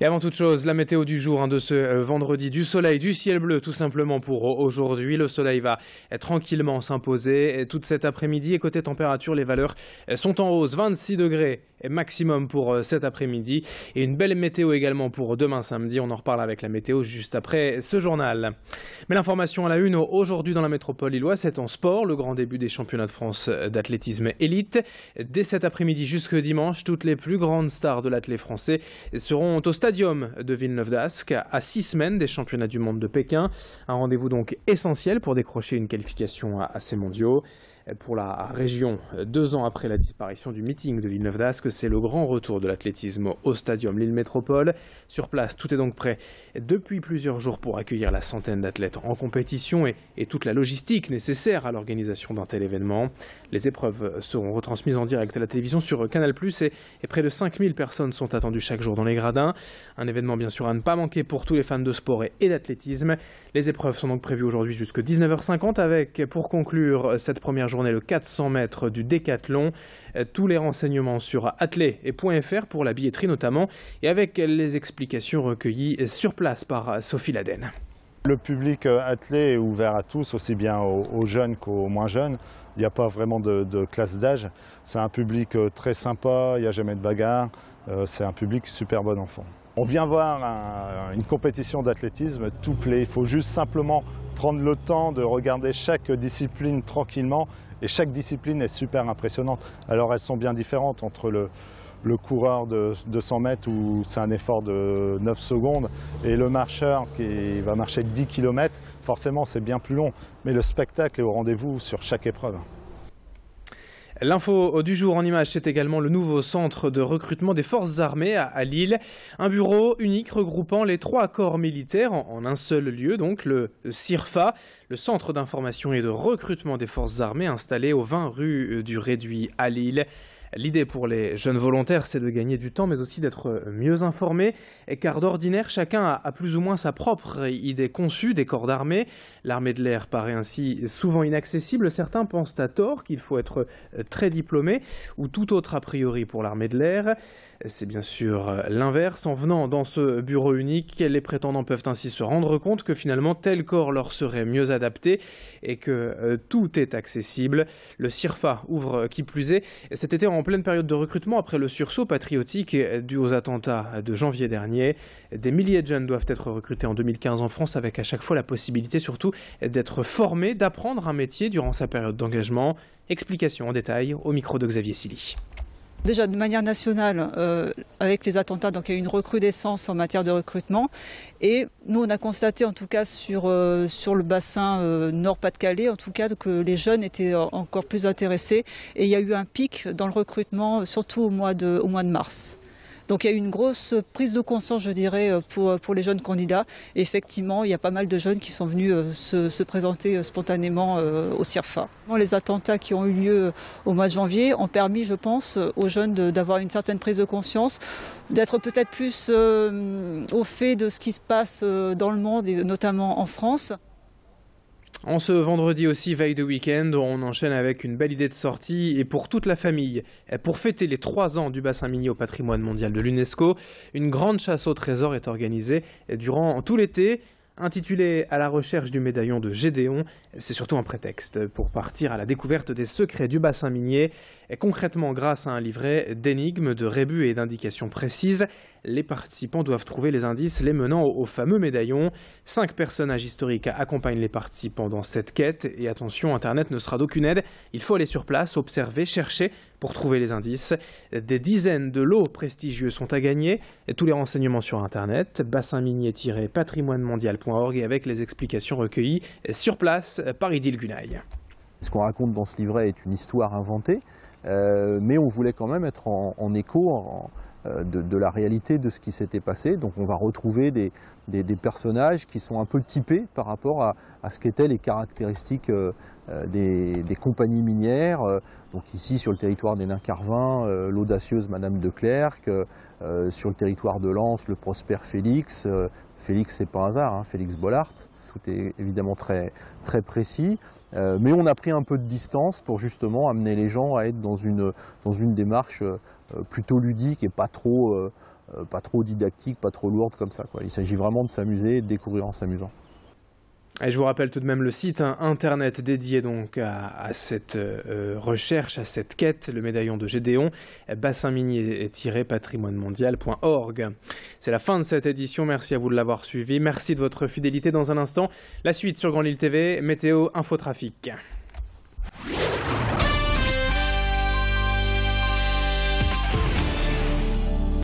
Et avant toute chose, la météo du jour de ce vendredi, du soleil, du ciel bleu tout simplement pour aujourd'hui. Le soleil va tranquillement s'imposer toute cet après-midi et côté température, les valeurs sont en hausse. 26 degrés maximum pour cet après-midi et une belle météo également pour demain samedi. On en reparle avec la météo juste après ce journal. Mais l'information à la une aujourd'hui dans la métropole lilloise, c'est en sport, le grand début des championnats de France d'athlétisme élite. Dès cet après-midi jusque dimanche, toutes les plus grandes stars de l'athlète français seront au Stadium de Villeneuve-d'Ascq à 6 semaines des championnats du monde de Pékin. Un rendez-vous donc essentiel pour décrocher une qualification à ces mondiaux. Pour la région, 2 ans après la disparition du meeting de Villeneuve-d'Ascq, c'est le grand retour de l'athlétisme au Stadium Lille Métropole. Sur place, tout est donc prêt depuis plusieurs jours pour accueillir la centaine d'athlètes en compétition et toute la logistique nécessaire à l'organisation d'un tel événement. Les épreuves seront retransmises en direct à la télévision sur Canal+, et près de 5000 personnes sont attendues chaque jour dans les gradins. Un événement bien sûr à ne pas manquer pour tous les fans de sport et d'athlétisme. Les épreuves sont donc prévues aujourd'hui jusqu'à 19h50 avec, pour conclure cette première journée, le 400 mètres du décathlon. Tous les renseignements sur athlé.fr pour la billetterie notamment et avec les explications recueillies sur place par Sophie Laden. Le public athlé est ouvert à tous, aussi bien aux jeunes qu'aux moins jeunes. Il n'y a pas vraiment de classe d'âge. C'est un public très sympa, il n'y a jamais de bagarre. C'est un public super bon enfant. On vient voir une compétition d'athlétisme tout plaît. Il faut juste simplement prendre le temps de regarder chaque discipline tranquillement. Et chaque discipline est super impressionnante. Alors elles sont bien différentes entre le coureur de 200 mètres où c'est un effort de 9 secondes et le marcheur qui va marcher 10 km. Forcément c'est bien plus long. Mais le spectacle est au rendez-vous sur chaque épreuve. L'info du jour en image, c'est également le nouveau centre de recrutement des forces armées à Lille. Un bureau unique regroupant les 3 corps militaires en un seul lieu, donc le CIRFA, le centre d'information et de recrutement des forces armées installé au 20 rue du Réduit à Lille. L'idée pour les jeunes volontaires, c'est de gagner du temps, mais aussi d'être mieux informés, car d'ordinaire, chacun a plus ou moins sa propre idée conçue des corps d'armée. L'armée de l'air paraît ainsi souvent inaccessible. Certains pensent à tort qu'il faut être très diplômé, ou tout autre a priori pour l'armée de l'air. C'est bien sûr l'inverse. En venant dans ce bureau unique, les prétendants peuvent ainsi se rendre compte que finalement tel corps leur serait mieux adapté et que tout est accessible. Le CIRFA ouvre qui plus est cet été en pleine période de recrutement après le sursaut patriotique dû aux attentats de janvier dernier. Des milliers de jeunes doivent être recrutés en 2015 en France avec à chaque fois la possibilité surtout d'être formés, d'apprendre un métier durant sa période d'engagement. Explication en détail au micro de Xavier Silly. Déjà de manière nationale, avec les attentats, donc il y a eu une recrudescence en matière de recrutement. Et nous, on a constaté en tout cas sur le bassin Nord-Pas-de-Calais, en tout cas que les jeunes étaient encore plus intéressés. Et il y a eu un pic dans le recrutement, surtout au mois de mars. Donc il y a eu une grosse prise de conscience, je dirais, pour les jeunes candidats. Et effectivement, il y a pas mal de jeunes qui sont venus se présenter spontanément au CIRFA. Les attentats qui ont eu lieu au mois de janvier ont permis, je pense, aux jeunes d'avoir une certaine prise de conscience, d'être peut-être plus au fait de ce qui se passe dans le monde, et notamment en France. En ce vendredi aussi, veille de week-end, on enchaîne avec une belle idée de sortie et pour toute la famille. Pour fêter les 3 ans du bassin minier au patrimoine mondial de l'UNESCO, une grande chasse au trésor est organisée durant tout l'été. Intitulé « À la recherche du médaillon de Gédéon », c'est surtout un prétexte pour partir à la découverte des secrets du bassin minier. Et concrètement, grâce à un livret d'énigmes, de rébus et d'indications précises, les participants doivent trouver les indices les menant au fameux médaillon. 5 personnages historiques accompagnent les participants dans cette quête. Et attention, Internet ne sera d'aucune aide. Il faut aller sur place, observer, chercher pour trouver les indices. Des dizaines de lots prestigieux sont à gagner. Et tous les renseignements sur Internet, bassinminier-patrimoinemondial.org et avec les explications recueillies sur place par Idil Gunaï. Ce qu'on raconte dans ce livret est une histoire inventée, mais on voulait quand même être en écho de la réalité de ce qui s'était passé. Donc on va retrouver des personnages qui sont un peu typés par rapport à ce qu'étaient les caractéristiques des compagnies minières. Donc ici sur le territoire des Nains-Carvin, l'audacieuse Madame de Clercq, sur le territoire de Lens, le Prosper Félix. Félix, c'est pas un hasard, hein, Félix Bollard. Tout est évidemment très précis, mais on a pris un peu de distance pour justement amener les gens à être dans une démarche plutôt ludique et pas trop pas trop didactiques, pas trop lourdes comme ça, quoi. Il s'agit vraiment de s'amuser et de découvrir en s'amusant. Et je vous rappelle tout de même le site internet dédié donc à cette recherche, à cette quête, le médaillon de Gédéon, bassin-minier-patrimoine-mondial.org. C'est la fin de cette édition, merci à vous de l'avoir suivi, merci de votre fidélité. Dans un instant, la suite sur Grand Lille TV, météo, infotrafic.